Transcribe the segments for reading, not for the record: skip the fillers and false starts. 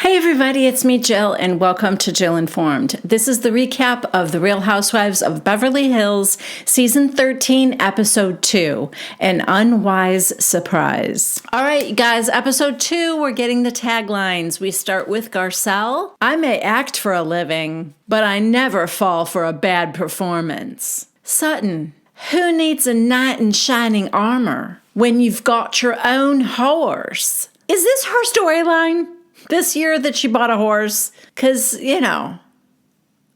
Hi everybody, it's me Jill and welcome to Jill Informed. This is the recap of The Real Housewives of Beverly Hills, Season 13, Episode 2, An Unwise Surprise. Alright guys, Episode 2, we're getting the taglines. We start with Garcelle. I may act for a living, but I never fall for a bad performance. Sutton. Who needs a knight in shining armor when you've got your own horse? Is this her storyline? This year that she bought a horse? Because,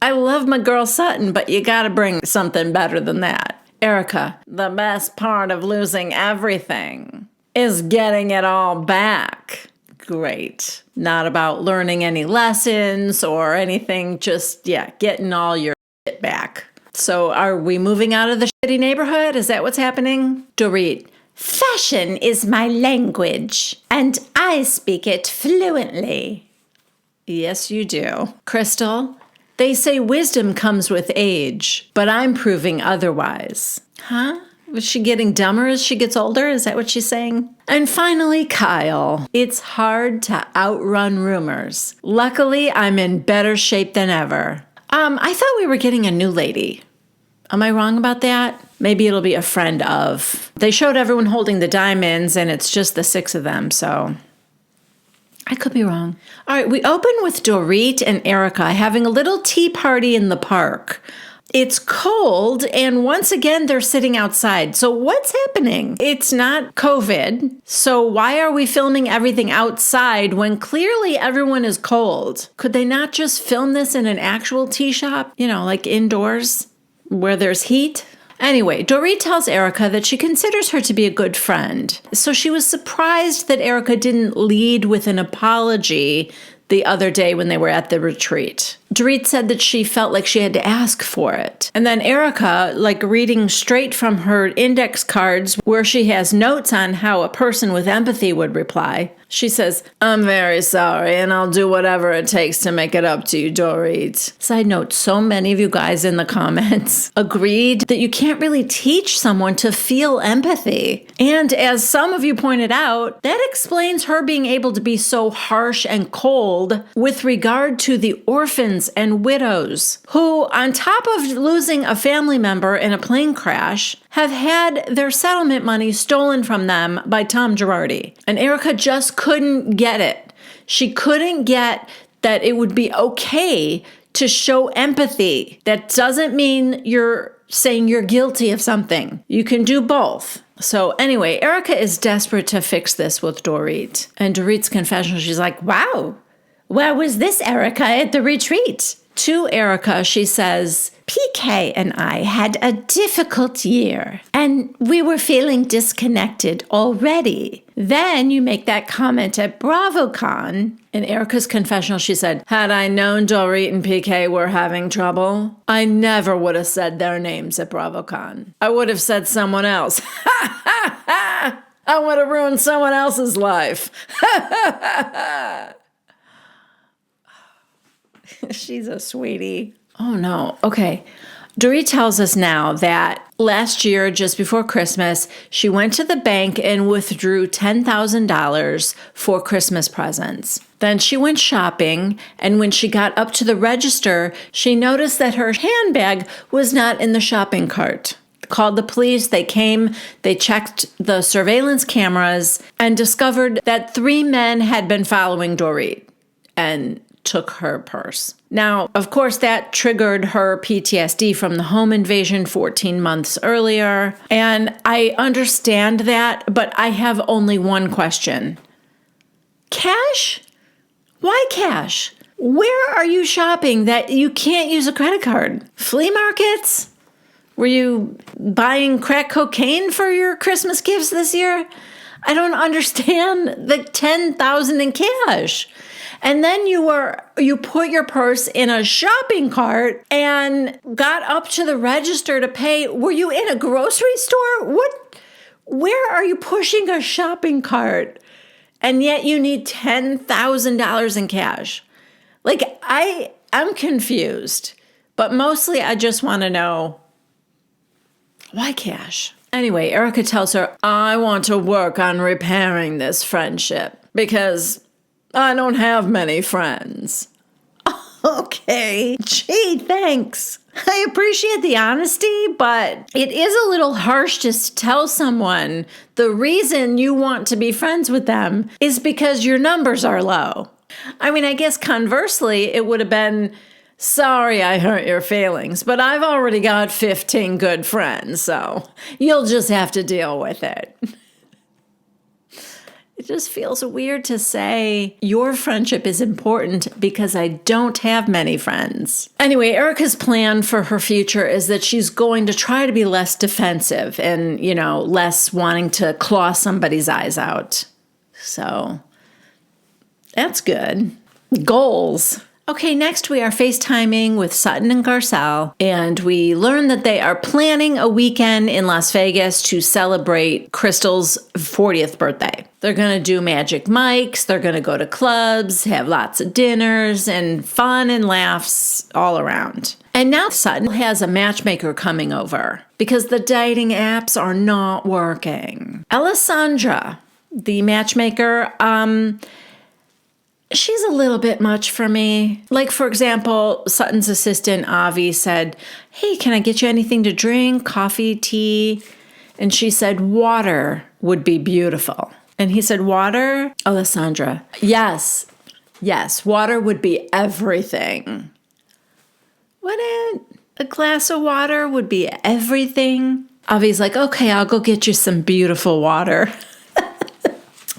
I love my girl Sutton, but you gotta bring something better than that. Erica, the best part of losing everything is getting it all back. Great. Not about learning any lessons or anything, just, getting all your shit back. So are we moving out of the shitty neighborhood? Is that what's happening? Dorit. Fashion is my language, and I speak it fluently. Yes, you do. Crystal, they say wisdom comes with age, but I'm proving otherwise. Huh? Was she getting dumber as she gets older? Is that what she's saying? And finally, Kyle. It's hard to outrun rumors. Luckily, I'm in better shape than ever. I thought we were getting a new lady. Am I wrong about that? Maybe it'll be a friend of. They showed everyone holding the diamonds, and it's just the 6 of them, so I could be wrong. All right, we open with Dorit and Erica having a little tea party in the park. It's cold, and once again, they're sitting outside. So what's happening? It's not COVID, so why are we filming everything outside when clearly everyone is cold? Could they not just film this in an actual tea shop? Like indoors, where there's heat? Anyway, Dorit tells Erica that she considers her to be a good friend. So she was surprised that Erica didn't lead with an apology the other day when they were at the retreat. Dorit said that she felt like she had to ask for it. And then Erica, reading straight from her index cards where she has notes on how a person with empathy would reply, she says, I'm very sorry, and I'll do whatever it takes to make it up to you, Dorit. Side note, so many of you guys in the comments agreed that you can't really teach someone to feel empathy. And as some of you pointed out, that explains her being able to be so harsh and cold with regard to the orphans and widows, who, on top of losing a family member in a plane crash, have had their settlement money stolen from them by Tom Girardi. And Erica just couldn't get it. She couldn't get that it would be okay to show empathy. That doesn't mean you're saying you're guilty of something. You can do both. So anyway, Erica is desperate to fix this with Dorit. And Dorit's confession, she's like, wow, where was this Erica at the retreat? To Erica, she says, PK and I had a difficult year, and we were feeling disconnected already. Then you make that comment at BravoCon. In Erica's confessional, she said, had I known Dorit and PK were having trouble, I never would have said their names at BravoCon. I would have said someone else. Ha ha ha! I would have ruined someone else's life. Ha ha ha ha! She's a sweetie. Oh, no. Okay. Dorit tells us now that last year, just before Christmas, she went to the bank and withdrew $10,000 for Christmas presents. Then she went shopping, and when she got up to the register, she noticed that her handbag was not in the shopping cart. Called the police, they came, they checked the surveillance cameras, and discovered that 3 men had been following Dorit and took her purse. Now, of course, that triggered her PTSD from the home invasion 14 months earlier. And I understand that, but I have only one question. Cash? Why cash? Where are you shopping that you can't use a credit card? Flea markets? Were you buying crack cocaine for your Christmas gifts this year? I don't understand the $10,000 in cash. And then you put your purse in a shopping cart and got up to the register to pay. Were you in a grocery store? Where are you pushing a shopping cart? And yet you need $10,000 in cash. I'm confused. But mostly I just want to know, why cash? Anyway, Erica tells her, I want to work on repairing this friendship because I don't have many friends. Okay. Gee, thanks. I appreciate the honesty, but it is a little harsh to tell someone the reason you want to be friends with them is because your numbers are low. I mean, I guess conversely, it would have been, sorry I hurt your feelings, but I've already got 15 good friends, so you'll just have to deal with it. It just feels weird to say your friendship is important because I don't have many friends. Anyway, Erica's plan for her future is that she's going to try to be less defensive and, less wanting to claw somebody's eyes out. So that's good. Goals. Okay, next we are FaceTiming with Sutton and Garcelle, and we learn that they are planning a weekend in Las Vegas to celebrate Crystal's 40th birthday. They're going to do Magic Mike's, they're going to go to clubs, have lots of dinners, and fun and laughs all around. And now Sutton has a matchmaker coming over because the dating apps are not working. Alessandra, the matchmaker, she's a little bit much for me. Like, for example, Sutton's assistant, Avi, said, hey, can I get you anything to drink? Coffee, tea? And she said, water would be beautiful. And he said, water? Alessandra, yes, water would be everything. Wouldn't a glass of water would be everything? Avi's like, okay, I'll go get you some beautiful water.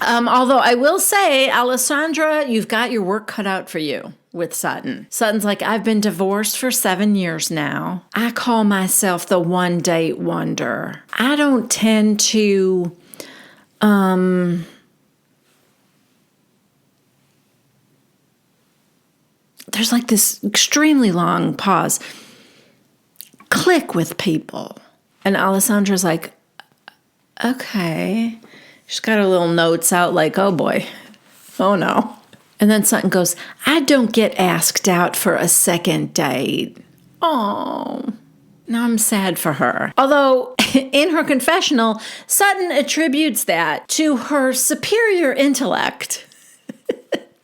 Although I will say, Alessandra, you've got your work cut out for you with Sutton. Sutton's like, I've been divorced for 7 years now. I call myself the one date wonder. I don't tend to, there's like this extremely long pause. Click with people. And Alessandra's like, okay. She's got her little notes out like, oh boy, oh no. And then Sutton goes, I don't get asked out for a second date. Oh, now I'm sad for her. Although in her confessional, Sutton attributes that to her superior intellect.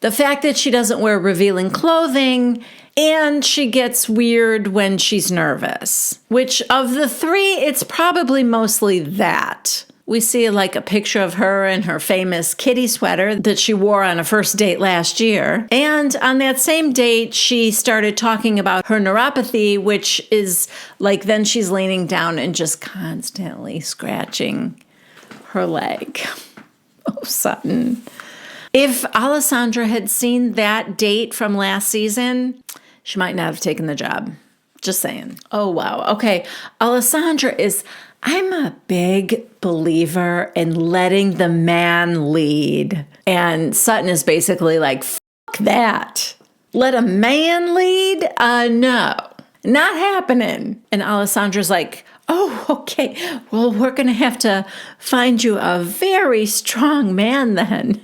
The fact that she doesn't wear revealing clothing and she gets weird when she's nervous. Which of the three, it's probably mostly that. We see like a picture of her in her famous kitty sweater that she wore on a first date last year. And on that same date, she started talking about her neuropathy, which is like then she's leaning down and just constantly scratching her leg. Oh, Sutton. If Alessandra had seen that date from last season, she might not have taken the job. Just saying. Oh, wow. Okay. Alessandra is... I'm a big believer in letting the man lead. And Sutton is basically like, fuck that. Let a man lead? No, not happening. And Alessandra's like, oh, okay. Well, we're going to have to find you a very strong man then.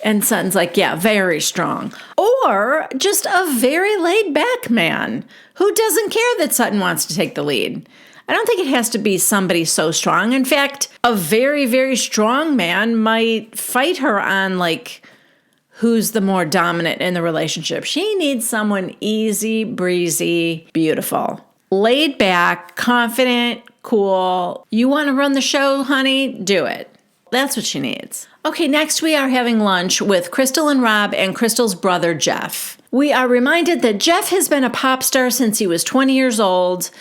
And Sutton's like, yeah, very strong. Or just a very laid back man who doesn't care that Sutton wants to take the lead. I don't think it has to be somebody so strong. In fact, a very, very strong man might fight her on, like, who's the more dominant in the relationship. She needs someone easy, breezy, beautiful, laid back, confident, cool. You want to run the show, honey? Do it. That's what she needs. Okay, next we are having lunch with Crystal and Rhobh and Crystal's brother, Jeff. We are reminded that Jeff has been a pop star since he was 20 years old.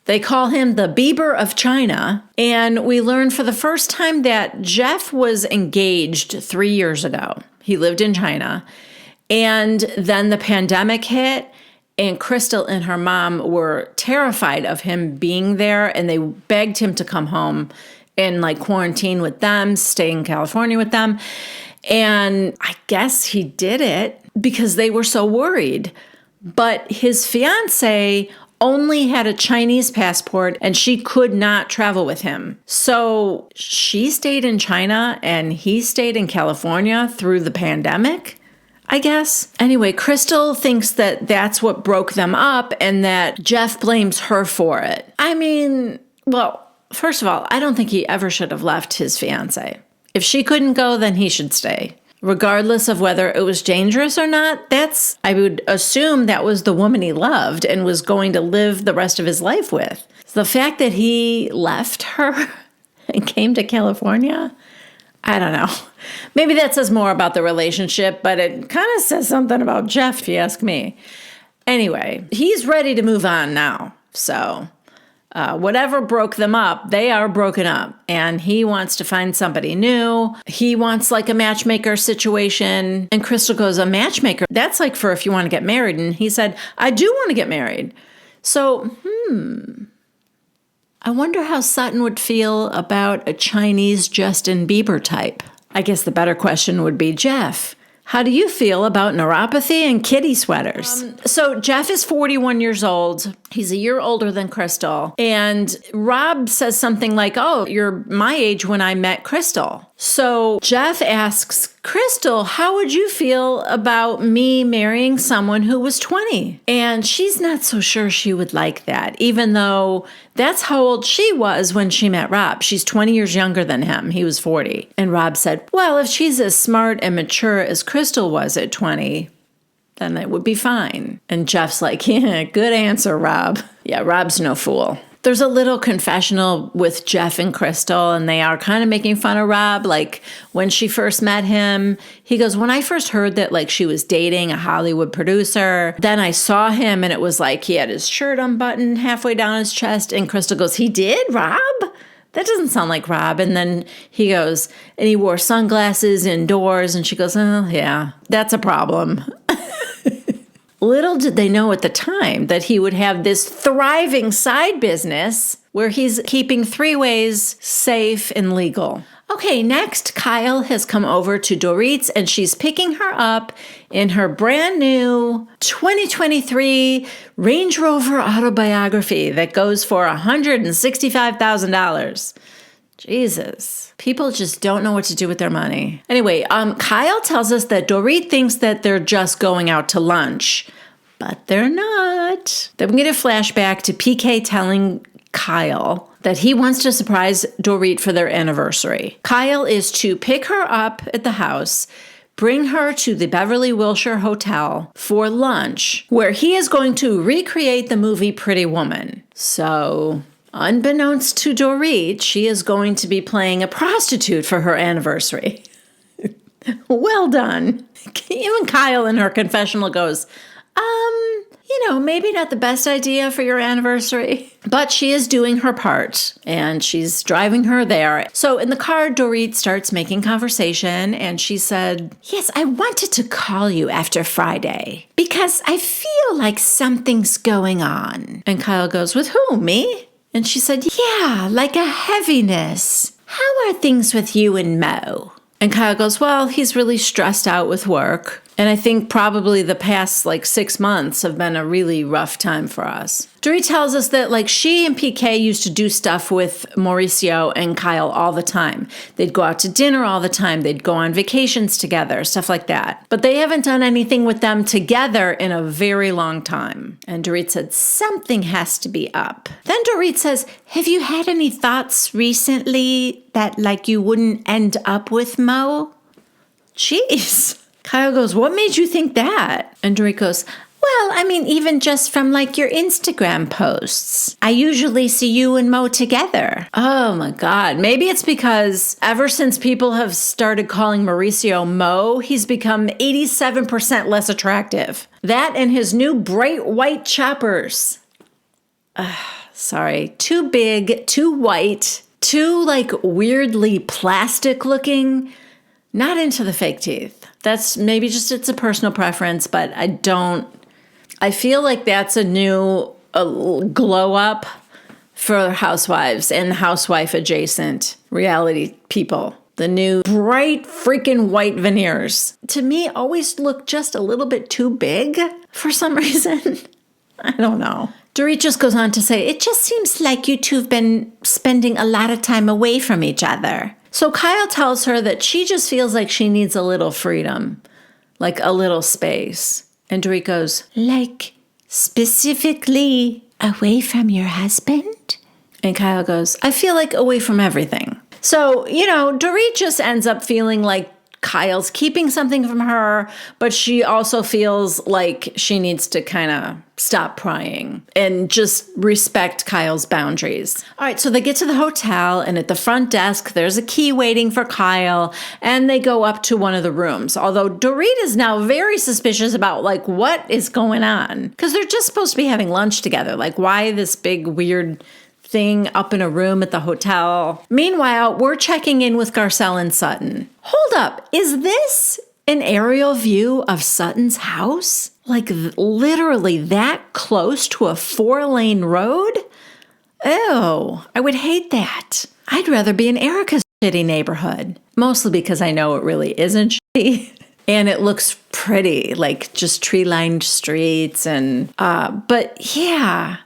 They call him the Bieber of China. And we learn for the first time that Jeff was engaged 3 years ago. He lived in China. And then the pandemic hit, and Crystal and her mom were terrified of him being there, and they begged him to come home and like quarantine with them, stay in California with them. And I guess he did it because they were so worried. But his fiance only had a Chinese passport and she could not travel with him. So she stayed in China and he stayed in California through the pandemic, I guess. Anyway, Crystal thinks that that's what broke them up and that Jeff blames her for it. I mean, well, first of all, I don't think he ever should have left his fiance. If she couldn't go, then he should stay. regardless of whether it was dangerous or not. I would assume that was the woman he loved and was going to live the rest of his life with. So the fact that he left her and came to California, I don't know. Maybe that says more about the relationship, but it kind of says something about Jeff, if you ask me. Anyway, he's ready to move on now. So whatever broke them up, they are broken up. And he wants to find somebody new. He wants like a matchmaker situation. And Crystal goes, a matchmaker? That's like for if you want to get married. And he said, I do want to get married. So, I wonder how Sutton would feel about a Chinese Justin Bieber type. I guess the better question would be, Jeff, how do you feel about neuropathy and kitty sweaters? So Jeff is 41 years old. He's a year older than Crystal. And rhobh says something like, oh, you're my age when I met Crystal. So Jeff asks Crystal, how would you feel about me marrying someone who was 20? And she's not so sure she would like that, even though that's how old she was when she met rhobh. She's 20 years younger than him. He was 40. And rhobh said, well, if she's as smart and mature as Crystal was at 20, then it would be fine. And Jeff's like, yeah, good answer, rhobh. Yeah, rhobh's no fool. There's a little confessional with Jeff and Crystal, and they are kind of making fun of rhobh. Like when she first met him, he goes, when I first heard that like she was dating a Hollywood producer, then I saw him and it was like he had his shirt unbuttoned halfway down his chest. And Crystal goes, he did, rhobh? That doesn't sound like rhobh. And then he goes, and he wore sunglasses indoors. And she goes, oh, yeah, that's a problem. Little did they know at the time that he would have this thriving side business where he's keeping three-ways safe and legal. Okay, next, Kyle has come over to Dorit's and she's picking her up in her brand new 2023 Range Rover Autobiography that goes for $165,000. Jesus. People just don't know what to do with their money. Anyway, Kyle tells us that Dorit thinks that they're just going out to lunch, but they're not. Then we get a flashback to PK telling Kyle that he wants to surprise Dorit for their anniversary. Kyle is to pick her up at the house, bring her to the Beverly Wilshire Hotel for lunch, where he is going to recreate the movie Pretty Woman. So, unbeknownst to Dorit, she is going to be playing a prostitute for her anniversary. Well done. Even Kyle in her confessional goes, maybe not the best idea for your anniversary, but she is doing her part and she's driving her there. So in the car, Dorit starts making conversation and she said, yes, I wanted to call you after Friday because I feel like something's going on. And Kyle goes, with who, me? And she said, yeah, like a heaviness. How are things with you and Mo? And Kyle goes, well, he's really stressed out with work. And I think probably the past 6 months have been a really rough time for us. Dorit tells us that she and PK used to do stuff with Mauricio and Kyle all the time. They'd go out to dinner all the time. They'd go on vacations together, stuff like that. But they haven't done anything with them together in a very long time. And Dorit said, something has to be up. Then Dorit says, have you had any thoughts recently that you wouldn't end up with Mo? Jeez. Kyle goes, what made you think that? And Dorit goes, well, even just from your Instagram posts. I usually see you and Mo together. Oh my God. Maybe it's because ever since people have started calling Mauricio Mo, he's become 87% less attractive. That and his new bright white choppers. Sorry. Too big, too white, too weirdly plastic looking. Not into the fake teeth. That's maybe just it's a personal preference, but I feel like that's a new glow up for housewives and housewife adjacent reality people. The new bright freaking white veneers, to me, always look just a little bit too big for some reason. I don't know. Dorit just goes on to say, it just seems like you two have been spending a lot of time away from each other. So Kyle tells her that she just feels like she needs a little freedom, a little space. And Dorit goes, specifically away from your husband? And Kyle goes, I feel like away from everything. So, Dorit just ends up feeling like Kyle's keeping something from her, but she also feels like she needs to kind of stop prying and just respect Kyle's boundaries. All right, so they get to the hotel, and at the front desk, there's a key waiting for Kyle, and they go up to one of the rooms. Although Dorit is now very suspicious about, like, what is going on? Because they're just supposed to be having lunch together. Like, why this big, weird thing up in a room at the hotel? Meanwhile, we're checking in with Garcelle and Sutton. Hold up, is this an aerial view of Sutton's house? Like literally that close to a 4-lane road? Oh, I would hate that. I'd rather be in Erica's shitty neighborhood. Mostly because I know it really isn't shitty. And it looks pretty, like just tree-lined streets and, but yeah,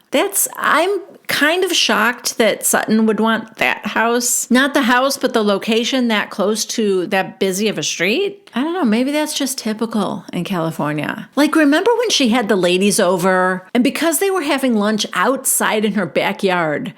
I'm kind of shocked that Sutton would want that house. Not the house, but the location that close to that busy of a street. I don't know, maybe that's just typical in California. Like, remember when she had the ladies over, and because they were having lunch outside in her backyard,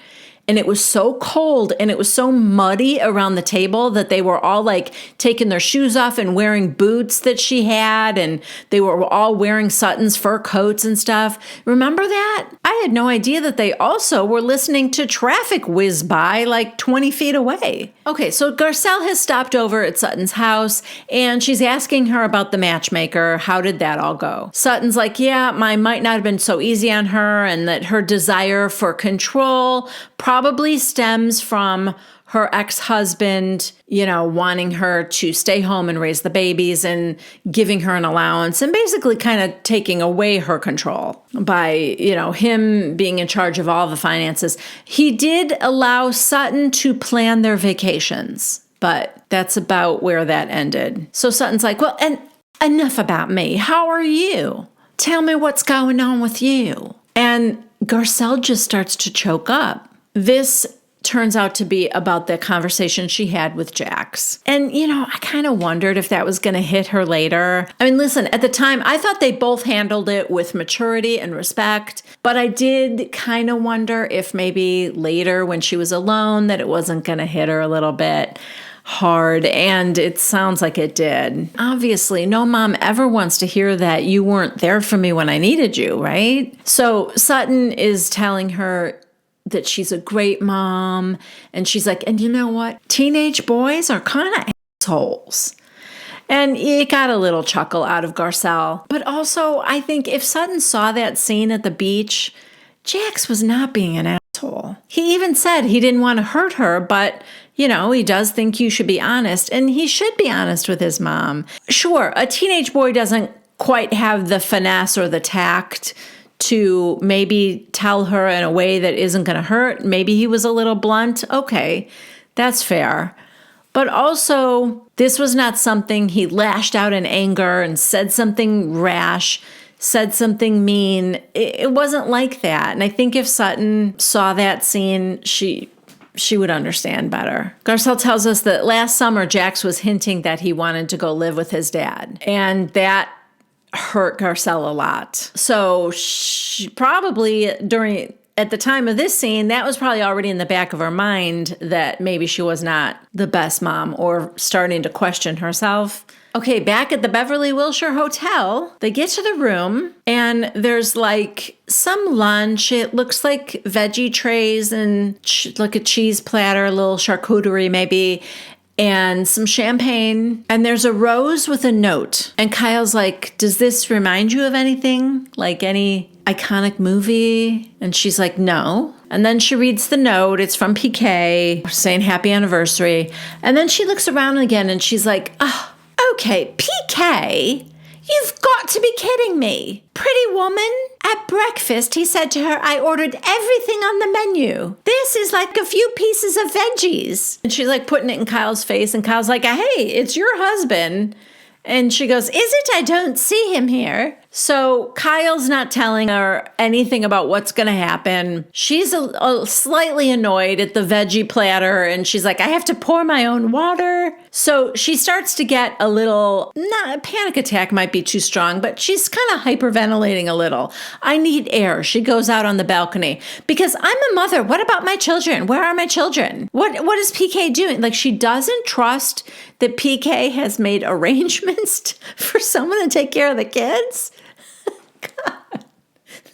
and it was so cold and it was so muddy around the table that they were all like taking their shoes off and wearing boots that she had. And they were all wearing Sutton's fur coats and stuff. Remember that? I had no idea that they also were listening to traffic whiz by like 20 feet away. Okay, so Garcelle has stopped over at Sutton's house and she's asking her about the matchmaker. How did that all go? Sutton's like, yeah, mine might not have been so easy on her, and that her desire for control probably stems from her ex-husband, wanting her to stay home and raise the babies and giving her an allowance and basically kind of taking away her control by, him being in charge of all the finances. He did allow Sutton to plan their vacations, but that's about where that ended. So Sutton's like, well, and enough about me. How are you? Tell me what's going on with you. And Garcelle just starts to choke up. This turns out to be about the conversation she had with Jax. And, I kind of wondered if that was going to hit her later. I mean, listen, at the time, I thought they both handled it with maturity and respect, but I did kind of wonder if maybe later when she was alone that it wasn't going to hit her a little bit hard, and it sounds like it did. Obviously, no mom ever wants to hear that you weren't there for me when I needed you, right? So Sutton is telling her that she's a great mom, and she's like, and you know what? Teenage boys are kind of assholes. And it got a little chuckle out of Garcelle. But also, I think if Sutton saw that scene at the beach, Jax was not being an asshole. He even said he didn't want to hurt her, but he does think you should be honest, and he should be honest with his mom. Sure, a teenage boy doesn't quite have the finesse or the tact to maybe tell her in a way that isn't going to hurt. Maybe he was a little blunt. Okay, that's fair. But also, this was not something he lashed out in anger and said something rash, said something mean. It wasn't like that. And I think if Sutton saw that scene, she would understand better. Garcelle tells us that last summer, Jax was hinting that he wanted to go live with his dad. And that hurt Garcelle a lot. So she probably at the time of this scene, that was probably already in the back of her mind that maybe she was not the best mom, or starting to question herself. Okay, back at the Beverly Wilshire Hotel, they get to the room and there's like some lunch. It looks like veggie trays and like a cheese platter, a little charcuterie maybe, and some champagne. And there's a rose with a note. And Kyle's like, does this remind you of anything? Like any iconic movie? And she's like, no. And then she reads the note. It's from PK saying happy anniversary. And then she looks around again and she's like, oh, okay, PK, you've got to be kidding me. Pretty woman. At breakfast, he said to her, I ordered everything on the menu. This is like a few pieces of veggies. And she's like putting it in Kyle's face. And Kyle's like, hey, it's your husband. And she goes, is it? I don't see him here. So Kyle's not telling her anything about what's going to happen. She's a slightly annoyed at the veggie platter, and she's like, I have to pour my own water. So she starts to get a little, not a panic attack might be too strong, but she's kind of hyperventilating a little. I need air. She goes out on the balcony because I'm a mother. What about my children? Where are my children? What is PK doing? Like, she doesn't trust that PK has made arrangements for someone to take care of the kids. God,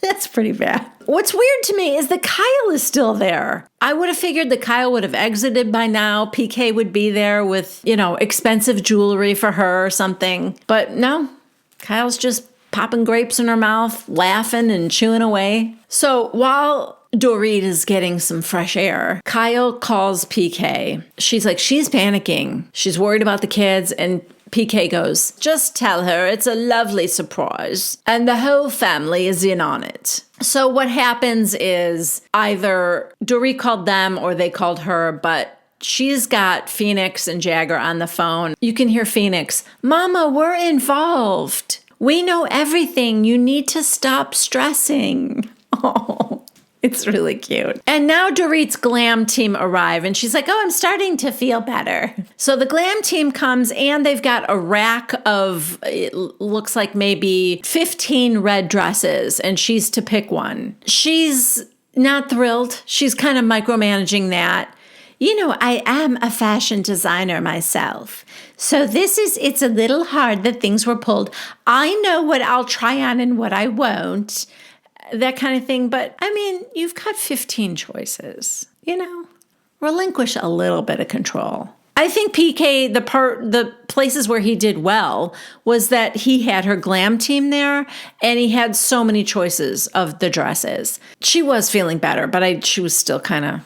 that's pretty bad. What's weird to me is that Kyle is still there. I would have figured that Kyle would have exited by now. PK would be there with, expensive jewelry for her or something. But no, Kyle's just popping grapes in her mouth, laughing and chewing away. So while Dorit is getting some fresh air, Kyle calls PK. She's panicking. She's worried about the kids, and PK goes, just tell her it's a lovely surprise and the whole family is in on it. So what happens is either Dorit called them or they called her, but she's got Phoenix and Jagger on the phone. You can hear Phoenix, Mama, we're involved. We know everything. You need to stop stressing. Oh. It's really cute. And now Dorit's glam team arrive, and she's like, I'm starting to feel better. So the glam team comes, and they've got a rack of, it looks like maybe 15 red dresses, and she's to pick one. She's not thrilled. She's kind of micromanaging that. I am a fashion designer myself. So it's a little hard that things were pulled. I know what I'll try on and what I won't. That kind of thing. But you've got 15 choices, relinquish a little bit of control. I think PK, the places where he did well was that he had her glam team there and he had so many choices of the dresses. She was feeling better, but she was still kind of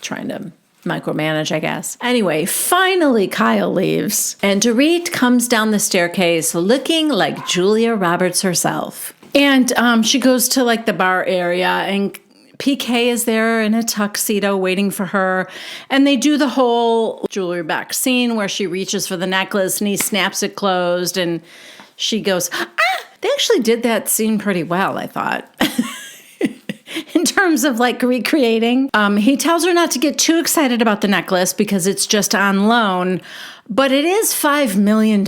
trying to micromanage, I guess. Anyway, finally Kyle leaves and Dorit comes down the staircase looking like Julia Roberts herself. And she goes to the bar area, and PK is there in a tuxedo waiting for her. And they do the whole jewelry back scene where she reaches for the necklace and he snaps it closed and she goes, ah! They actually did that scene pretty well, I thought. In terms of recreating. He tells her not to get too excited about the necklace because it's just on loan. But it is $5 million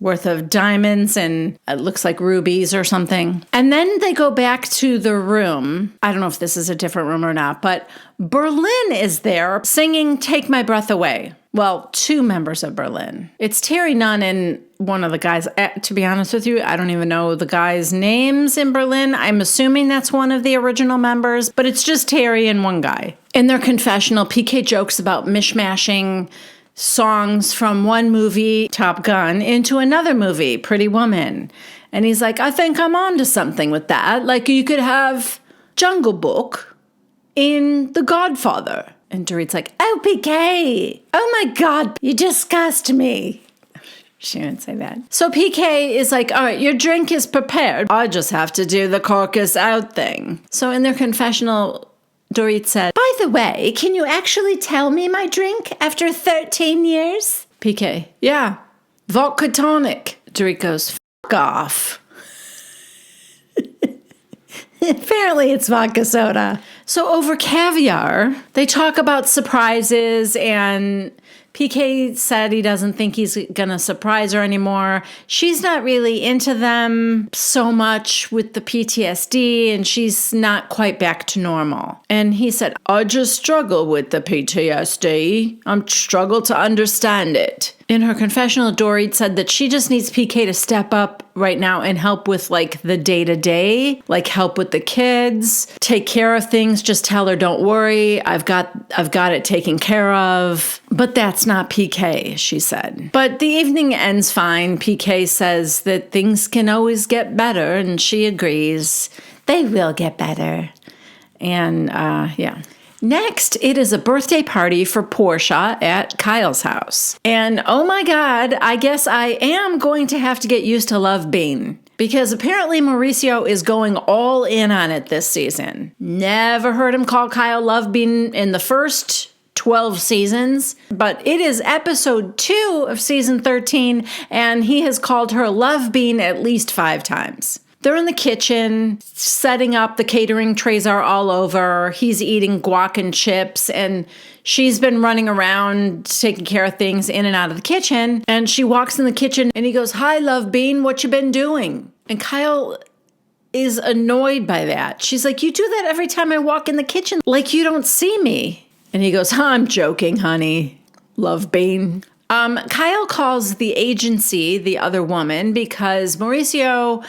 worth of diamonds and it looks like rubies or something. And then they go back to the room. I don't know if this is a different room or not, but Berlin is there singing Take My Breath Away. Well, two members of Berlin. It's Terry Nunn and one of the guys. To be honest with you, I don't even know the guys' names in Berlin. I'm assuming that's one of the original members, but it's just Terry and one guy. In their confessional, PK jokes about mishmashing songs from one movie, Top Gun, into another movie, Pretty Woman. And he's like, I think I'm on to something with that. You could have Jungle Book in The Godfather. And Dorit's like, oh, PK, oh my God, you disgust me. She didn't say that. So PK is like, all right, your drink is prepared. I just have to do the carcass out thing. So in their confessional, Dorit said, by the way, can you actually tell me my drink after 13 years? PK, yeah, vodka tonic. Dorit goes, fuck off. Apparently it's vodka soda. So over caviar, they talk about surprises and PK said he doesn't think he's going to surprise her anymore. She's not really into them so much with the PTSD, and she's not quite back to normal. And he said, I just struggle with the PTSD. I struggle to understand it. In her confessional, Dorit said that she just needs PK to step up right now and help with the day-to-day, help with the kids, take care of things. Just tell her, don't worry, I've got it taken care of. But that's not PK, she said. But the evening ends fine. PK says that things can always get better, and she agrees. They will get better. And yeah. Next, it is a birthday party for Portia at Kyle's house. And oh my God, I guess I am going to have to get used to Love Bean. Because apparently Mauricio is going all in on it this season. Never heard him call Kyle Love Bean in the first 12 seasons, but it is episode 2 of season 13, and he has called her Love Bean at least 5 times. They're in the kitchen, setting up. The catering trays are all over. He's eating guac and chips, and she's been running around taking care of things in and out of the kitchen. And she walks in the kitchen, and he goes, "Hi, Love Bean, what you been doing?" And Kyle is annoyed by that. She's like, "You do that every time I walk in the kitchen, like you don't see me." And he goes, "I'm joking, honey, Love Bean." Kyle calls the agency the other woman because Mauricio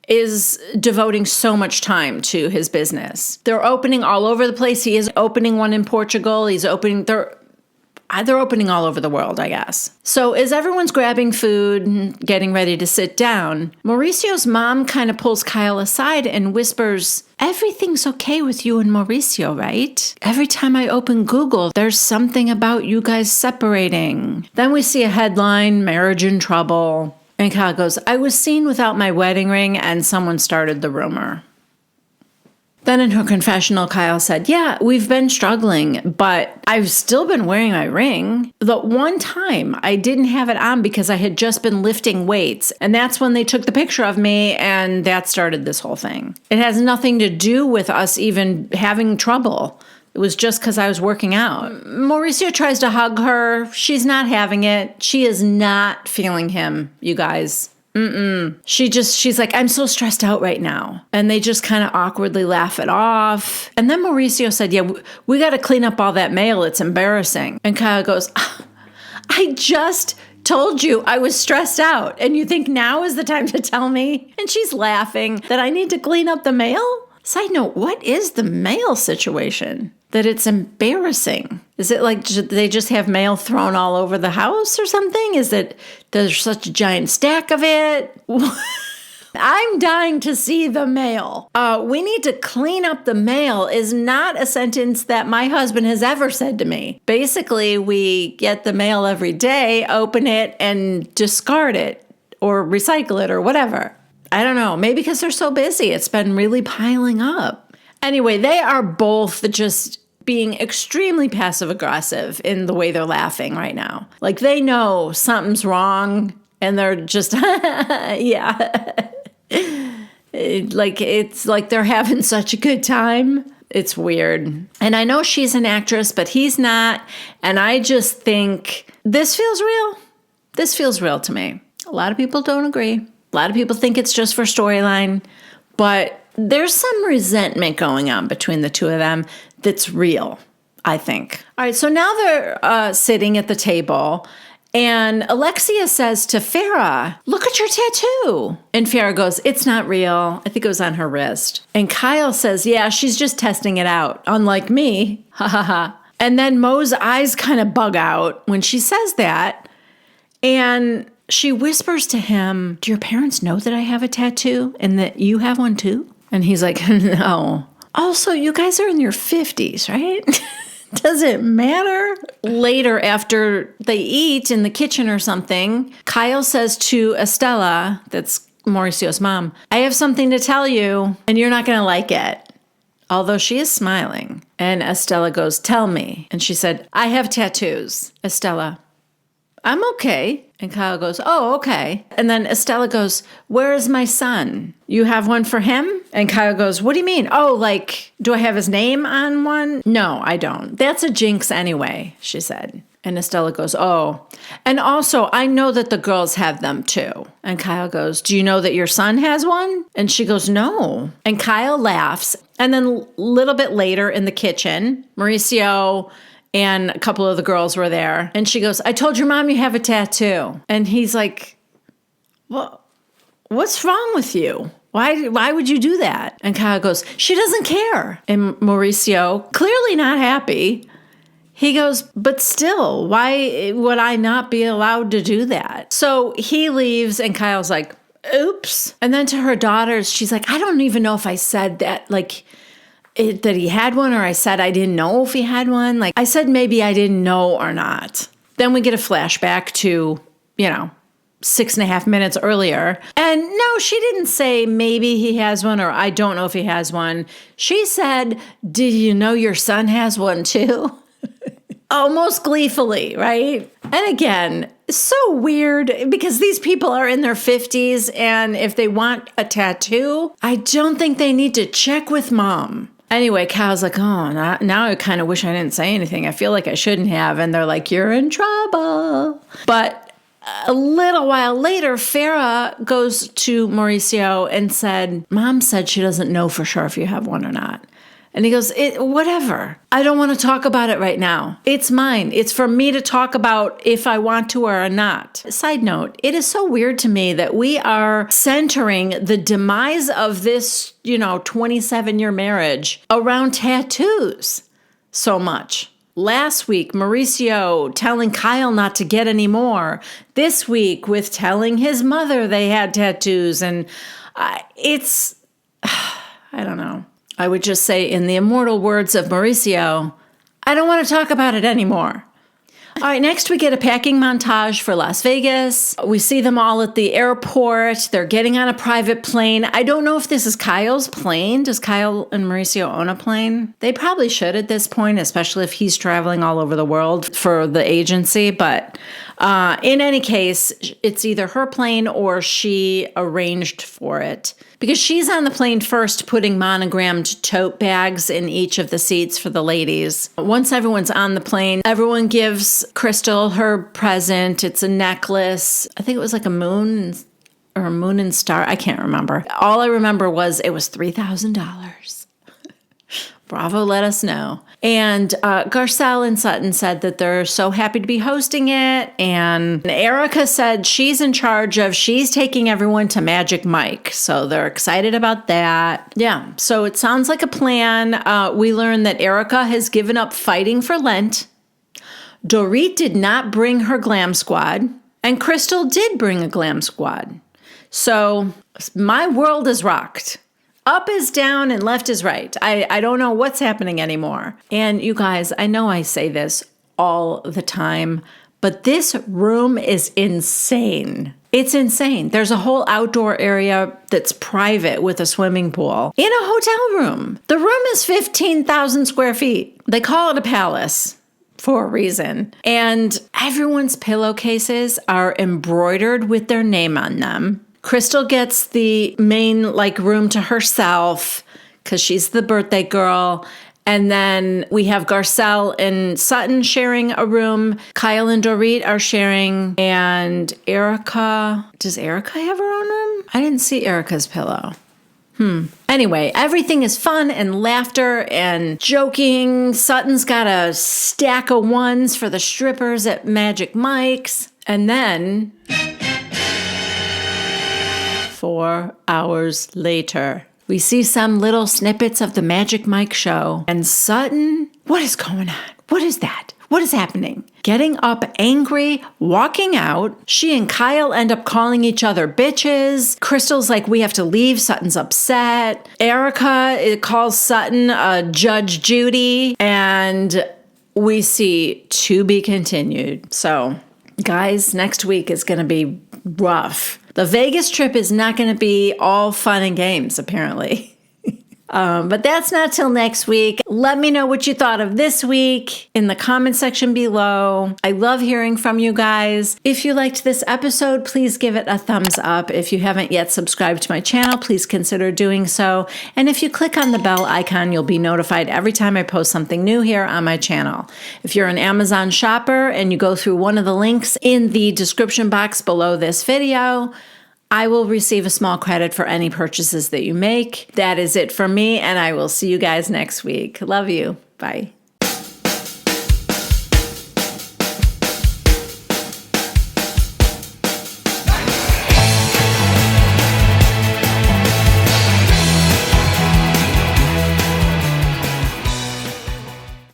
is devoting so much time to his business. They're opening all over the place. He is opening one in Portugal. They're opening all over the world, I guess. So as everyone's grabbing food and getting ready to sit down, Mauricio's mom kind of pulls Kyle aside and whispers, "Everything's okay with you and Mauricio, right? Every time I open Google, there's something about you guys separating." Then we see a headline, "Marriage in Trouble." And Kyle goes, "I was seen without my wedding ring and someone started the rumor." Then in her confessional, Kyle said, "Yeah, we've been struggling, but I've still been wearing my ring. The one time I didn't have it on because I had just been lifting weights, and that's when they took the picture of me, and that started this whole thing. It has nothing to do with us even having trouble. It was just because I was working out." Mauricio tries to hug her. She's not having it. She is not feeling him, you guys. She's like, "I'm so stressed out right now." And they just kind of awkwardly laugh it off. And then Mauricio said, "Yeah, we got to clean up all that mail. It's embarrassing." And Kyle goes, "I just told you I was stressed out. And you think now is the time to tell me?" And she's laughing that I need to clean up the mail. Side note, what is the mail situation? That it's embarrassing. Is it like they just have mail thrown all over the house or something? Is it there's such a giant stack of it? I'm dying to see the mail. "We need to clean up the mail" is not a sentence that my husband has ever said to me. Basically, we get the mail every day, open it, and discard it or recycle it or whatever. I don't know. Maybe because they're so busy. It's been really piling up. Anyway, they are both just being extremely passive-aggressive in the way they're laughing right now. Like they know something's wrong and they're just, yeah. It's like they're having such a good time. It's weird. And I know she's an actress, but he's not. And I just think this feels real. This feels real to me. A lot of people don't agree. A lot of people think it's just for storyline, but there's some resentment going on between the two of them that's real, I think. All right, so now they're sitting at the table, and Alexia says to Farrah, "Look at your tattoo." And Farrah goes, "It's not real. I think it was on her wrist." And Kyle says, "Yeah, she's just testing it out, unlike me." Ha ha ha. And then Mo's eyes kind of bug out when she says that, and she whispers to him, "Do your parents know that I have a tattoo and that you have one too?" And he's like, "No." Also, you guys are in your 50s, right? Does it matter? Later, after they eat in the kitchen or something, Kyle says to Estella, that's Mauricio's mom, "I have something to tell you, and you're not going to like it." Although she is smiling. And Estella goes, "Tell me." And she said, "I have tattoos." Estella, "I'm okay." And Kyle goes, "Oh, okay." And then Estella goes, "Where is my son? You have one for him?" And Kyle goes, "What do you mean? Oh, like, do I have his name on one?" "No, I don't. That's a jinx anyway," she said. And Estella goes, "Oh. And also, I know that the girls have them too." And Kyle goes, "Do you know that your son has one?" And she goes, "No." And Kyle laughs. And then a little bit later in the kitchen, Mauricio and a couple of the girls were there. And she goes, "I told your mom you have a tattoo." And he's like, "Well, what's wrong with you? Why would you do that?" And Kyle goes, "She doesn't care." And Mauricio, clearly not happy, he goes, "But still, why would I not be allowed to do that?" So he leaves and Kyle's like, "Oops." And then to her daughters, she's like, "I don't even know if I said that, that he had one, or I said I didn't know if he had one. Like I said, maybe I didn't know or not." Then we get a flashback to, 6.5 minutes earlier. And no, she didn't say maybe he has one or I don't know if he has one. She said, "Did you know your son has one too?" almost gleefully, right? And again, so weird because these people are in their 50s, and if they want a tattoo, I don't think they need to check with mom. Anyway, Kyle's like, oh, now I kind of wish I didn't say anything. I feel like I shouldn't have. And they're like, you're in trouble. But a little while later, Farrah goes to Mauricio and said, Mom said she doesn't know for sure if you have one or not. And he goes, whatever. I don't want to talk about it right now. It's mine. It's for me to talk about if I want to or not. Side note, it is so weird to me that we are centering the demise of this, 27-year marriage around tattoos so much. Last week, Mauricio telling Kyle not to get any more. This week with telling his mother they had tattoos. And I don't know. I would just say, in the immortal words of Mauricio, I don't want to talk about it anymore. All right, next we get a packing montage for Las Vegas. We see them all at the airport. They're getting on a private plane. I don't know if this is Kyle's plane. Does Kyle and Mauricio own a plane? They probably should at this point, especially if he's traveling all over the world for the agency. But in any case, it's either her plane or she arranged for it. Because she's on the plane first, putting monogrammed tote bags in each of the seats for the ladies. Once everyone's on the plane, everyone gives Crystal her present. It's a necklace. I think it was like a moon or a moon and star. I can't remember. All I remember was it was $3,000. Bravo, let us know. And Garcelle and Sutton said that they're so happy to be hosting it. And Erica said she's taking everyone to Magic Mike. So they're excited about that. Yeah, so it sounds like a plan. We learned that Erica has given up fighting for Lent. Dorit did not bring her glam squad. And Crystal did bring a glam squad. So my world is rocked. Up is down and left is right. I don't know what's happening anymore. And you guys, I know I say this all the time, but this room is insane. It's insane. There's a whole outdoor area that's private with a swimming pool in a hotel room. The room is 15,000 square feet. They call it a palace for a reason. And everyone's pillowcases are embroidered with their name on them. Crystal gets the main room to herself because she's the birthday girl. And then we have Garcelle and Sutton sharing a room. Kyle and Dorit are sharing. And Erica, does Erica have her own room? I didn't see Erica's pillow. Anyway, everything is fun and laughter and joking. Sutton's got a stack of ones for the strippers at Magic Mike's. And then 4 hours later, we see some little snippets of the Magic Mike show. And Sutton, what is going on? What is that? What is happening? Getting up angry, walking out. She and Kyle end up calling each other bitches. Crystal's like, we have to leave. Sutton's upset. Erica calls Sutton Judge Judy. And we see to be continued. So, guys, next week is going to be rough. The Vegas trip is not going to be all fun and games, apparently. But that's not till next week. Let me know what you thought of this week in the comment section below. I love hearing from you guys. If you liked this episode, please give it a thumbs up. If you haven't yet subscribed to my channel, please consider doing so. And if you click on the bell icon, you'll be notified every time I post something new here on my channel. If you're an Amazon shopper and you go through one of the links in the description box below this video, I will receive a small credit for any purchases that you make. That is it for me, and I will see you guys next week. Love you. Bye.